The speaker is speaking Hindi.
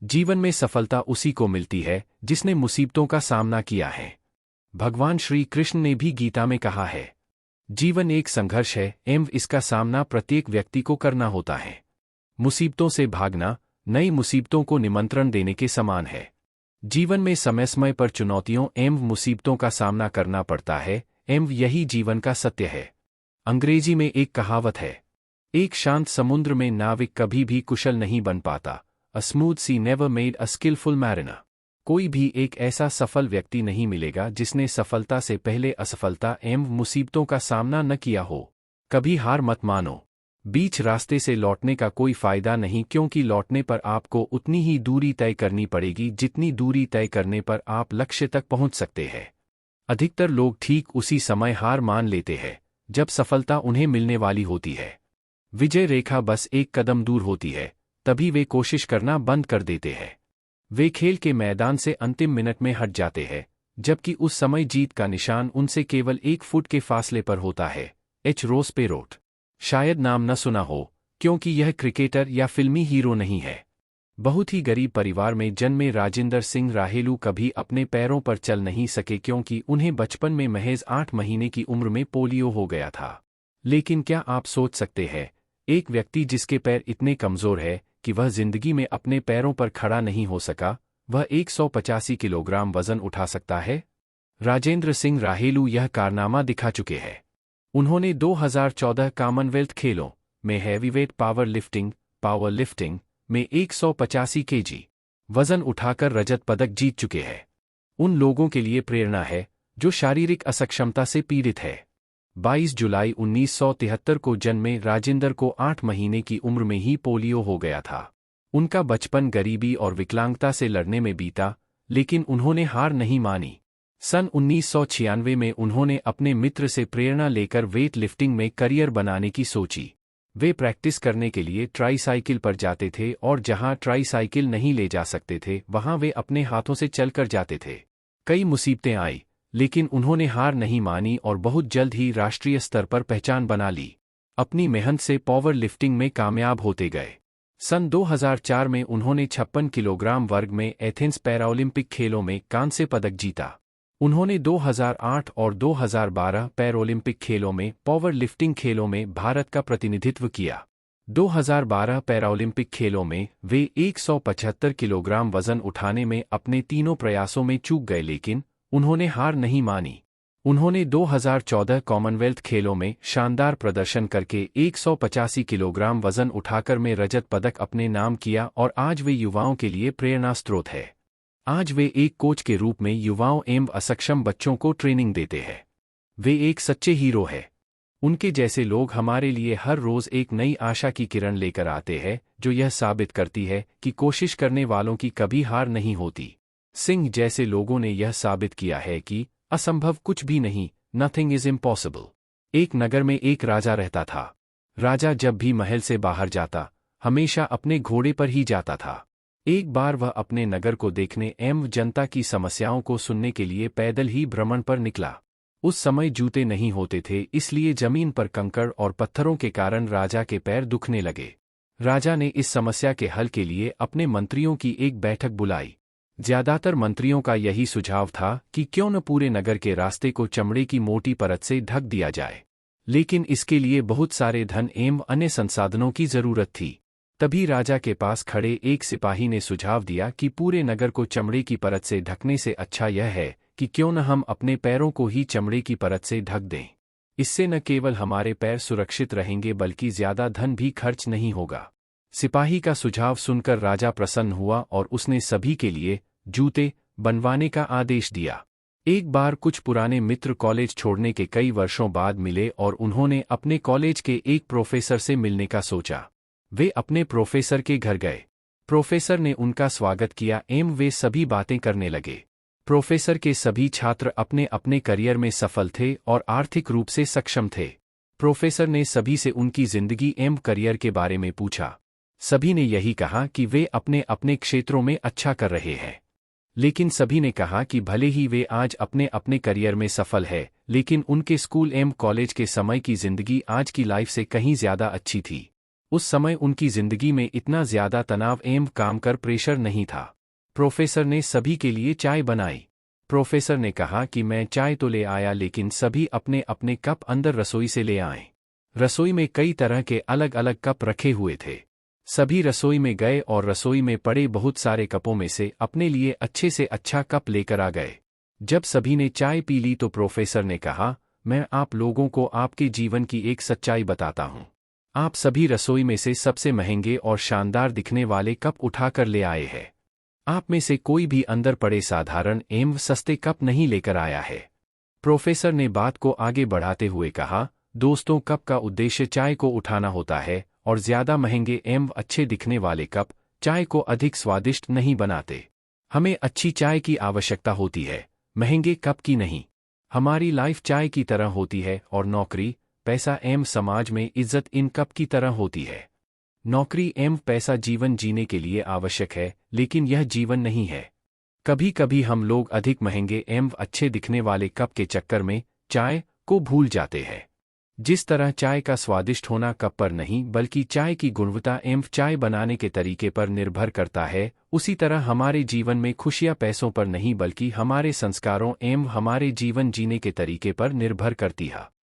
जीवन में सफलता उसी को मिलती है जिसने मुसीबतों का सामना किया है। भगवान श्री कृष्ण ने भी गीता में कहा है, जीवन एक संघर्ष है एवं इसका सामना प्रत्येक व्यक्ति को करना होता है। मुसीबतों से भागना नई मुसीबतों को निमंत्रण देने के समान है। जीवन में समय समय पर चुनौतियों एवं मुसीबतों का सामना करना पड़ता है एवं यही जीवन का सत्य है। अंग्रेजी में एक कहावत है, एक शांत समुद्र में नाविक कभी भी कुशल नहीं बन पाता। A smooth sea never made a skillful mariner. कोई भी एक ऐसा सफल व्यक्ति नहीं मिलेगा जिसने सफलता से पहले असफलता एवं मुसीबतों का सामना न किया हो। कभी हार मत मानो। बीच रास्ते से लौटने का कोई फायदा नहीं, क्योंकि लौटने पर आपको उतनी ही दूरी तय करनी पड़ेगी जितनी दूरी तय करने पर आप लक्ष्य तक पहुंच सकते हैं। अधिकतर लोग ठीक उसी समय हार मान लेते हैं जब सफलता उन्हें मिलने वाली होती है। विजय रेखा बस एक कदम दूर होती है, तभी वे कोशिश करना बंद कर देते हैं। वे खेल के मैदान से अंतिम मिनट में हट जाते हैं, जबकि उस समय जीत का निशान उनसे केवल 1 फुट के फासले पर होता है। एच रोस पेरोट। शायद नाम न सुना हो, क्योंकि यह क्रिकेटर या फिल्मी हीरो नहीं है। बहुत ही गरीब परिवार में जन्मे राजेंद्र सिंह राहेलू कभी अपने पैरों पर चल नहीं सके, क्योंकि उन्हें बचपन में महज 8 महीने की उम्र में पोलियो हो गया था। लेकिन क्या आप सोच सकते हैं, एक व्यक्ति जिसके पैर इतने कमजोर है कि वह जिंदगी में अपने पैरों पर खड़ा नहीं हो सका, वह 185 किलोग्राम वजन उठा सकता है? राजेंद्र सिंह राहेलू यह कारनामा दिखा चुके हैं। उन्होंने 2014 कॉमनवेल्थ खेलों में हैवीवेट पावर लिफ्टिंग में 185 केजी वजन उठाकर रजत पदक जीत चुके हैं। उन लोगों के लिए प्रेरणा है जो शारीरिक असक्षमता से पीड़ित है। 22 जुलाई 1973 को जन्मे राजेंद्र को 8 महीने की उम्र में ही पोलियो हो गया था। उनका बचपन गरीबी और विकलांगता से लड़ने में बीता, लेकिन उन्होंने हार नहीं मानी। सन 1996 में उन्होंने अपने मित्र से प्रेरणा लेकर वेट लिफ्टिंग में करियर बनाने की सोची। वे प्रैक्टिस करने के लिए ट्राईसाइकिल पर जाते थे और जहां ट्राईसाइकिल नहीं ले जा सकते थे वहां वे अपने हाथों से चलकर जाते थे। कई मुसीबतें आई, लेकिन उन्होंने हार नहीं मानी और बहुत जल्द ही राष्ट्रीय स्तर पर पहचान बना ली। अपनी मेहनत से पावर लिफ्टिंग में कामयाब होते गए। सन 2004 में उन्होंने 56 किलोग्राम वर्ग में एथेंस पैराओलंपिक खेलों में कांस्य पदक जीता। उन्होंने 2008 और 2012 पैराओलंपिक खेलों में पावर लिफ्टिंग खेलों में भारत का प्रतिनिधित्व किया। 2012 पैराओलंपिक खेलों में वे 175 किलोग्राम वजन उठाने में अपने तीनों प्रयासों में चूक गए, लेकिन उन्होंने हार नहीं मानी। उन्होंने 2014 कॉमनवेल्थ खेलों में शानदार प्रदर्शन करके 185 किलोग्राम वजन उठाकर में रजत पदक अपने नाम किया और आज वे युवाओं के लिए प्रेरणा स्रोत है। आज वे एक कोच के रूप में युवाओं एवं असक्षम बच्चों को ट्रेनिंग देते हैं। वे एक सच्चे हीरो हैं। उनके जैसे लोग हमारे लिए हर रोज एक नई आशा की किरण लेकर आते हैं, जो यह साबित करती है कि कोशिश करने वालों की कभी हार नहीं होती। सिंह जैसे लोगों ने यह साबित किया है कि असंभव कुछ भी नहीं, नथिंग इज इम्पॉसिबल। एक नगर में एक राजा रहता था। राजा जब भी महल से बाहर जाता, हमेशा अपने घोड़े पर ही जाता था। एक बार वह अपने नगर को देखने एवं जनता की समस्याओं को सुनने के लिए पैदल ही भ्रमण पर निकला। उस समय जूते नहीं होते थे, इसलिए जमीन पर कंकड़ और पत्थरों के कारण राजा के पैर दुखने लगे। राजा ने इस समस्या के हल के लिए अपने मंत्रियों की एक बैठक बुलाई। ज्यादातर मंत्रियों का यही सुझाव था कि क्यों न पूरे नगर के रास्ते को चमड़े की मोटी परत से ढक दिया जाए, लेकिन इसके लिए बहुत सारे धन एवं अन्य संसाधनों की जरूरत थी। तभी राजा के पास खड़े एक सिपाही ने सुझाव दिया कि पूरे नगर को चमड़े की परत से ढकने से अच्छा यह है कि क्यों न हम अपने पैरों को ही चमड़े की परत से ढक दें। इससे न केवल हमारे पैर सुरक्षित रहेंगे बल्कि ज्यादा धन भी खर्च नहीं होगा। सिपाही का सुझाव सुनकर राजा प्रसन्न हुआ और उसने सभी के लिए जूते बनवाने का आदेश दिया। एक बार कुछ पुराने मित्र कॉलेज छोड़ने के कई वर्षों बाद मिले और उन्होंने अपने कॉलेज के एक प्रोफेसर से मिलने का सोचा। वे अपने प्रोफेसर के घर गए। प्रोफेसर ने उनका स्वागत किया एवं वे सभी बातें करने लगे। प्रोफेसर के सभी छात्र अपने अपने करियर में सफल थे और आर्थिक रूप से सक्षम थे। प्रोफेसर ने सभी से उनकी जिंदगी एवं करियर के बारे में पूछा। सभी ने यही कहा कि वे अपने अपने क्षेत्रों में अच्छा कर रहे हैं, लेकिन सभी ने कहा कि भले ही वे आज अपने अपने करियर में सफल है, लेकिन उनके स्कूल एवं कॉलेज के समय की जिंदगी आज की लाइफ से कहीं ज्यादा अच्छी थी। उस समय उनकी जिंदगी में इतना ज्यादा तनाव एवं काम कर प्रेशर नहीं था। प्रोफेसर ने सभी के लिए चाय बनाई। प्रोफेसर ने कहा कि मैं चाय तो ले आया, लेकिन सभी अपने अपने कप अंदर रसोई से ले आए। रसोई में कई तरह के अलग अलग कप रखे हुए थे। सभी रसोई में गए और रसोई में पड़े बहुत सारे कपों में से अपने लिए अच्छे से अच्छा कप लेकर आ गए। जब सभी ने चाय पी ली तो प्रोफेसर ने कहा, मैं आप लोगों को आपके जीवन की एक सच्चाई बताता हूं। आप सभी रसोई में से सबसे महंगे और शानदार दिखने वाले कप उठाकर ले आए हैं। आप में से कोई भी अंदर पड़े साधारण एवं सस्ते कप नहीं लेकर आया है। प्रोफेसर ने बात को आगे बढ़ाते हुए कहा, दोस्तों, कप का उद्देश्य चाय को उठाना होता है और ज्यादा महंगे एवं अच्छे दिखने वाले कप चाय को अधिक स्वादिष्ट नहीं बनाते। हमें अच्छी चाय की आवश्यकता होती है, महंगे कप की नहीं। हमारी लाइफ चाय की तरह होती है और नौकरी, पैसा एवं समाज में इज्जत इन कप की तरह होती है। नौकरी एवं पैसा जीवन जीने के लिए आवश्यक है, लेकिन यह जीवन नहीं है। कभी कभी हम लोग अधिक महंगे एवं अच्छे दिखने वाले कप के चक्कर में चाय को भूल जाते हैं। जिस तरह चाय का स्वादिष्ट होना कप पर नहीं बल्कि चाय की गुणवत्ता एवं चाय बनाने के तरीके पर निर्भर करता है, उसी तरह हमारे जीवन में खुशियां पैसों पर नहीं बल्कि हमारे संस्कारों एवं हमारे जीवन जीने के तरीके पर निर्भर करती है।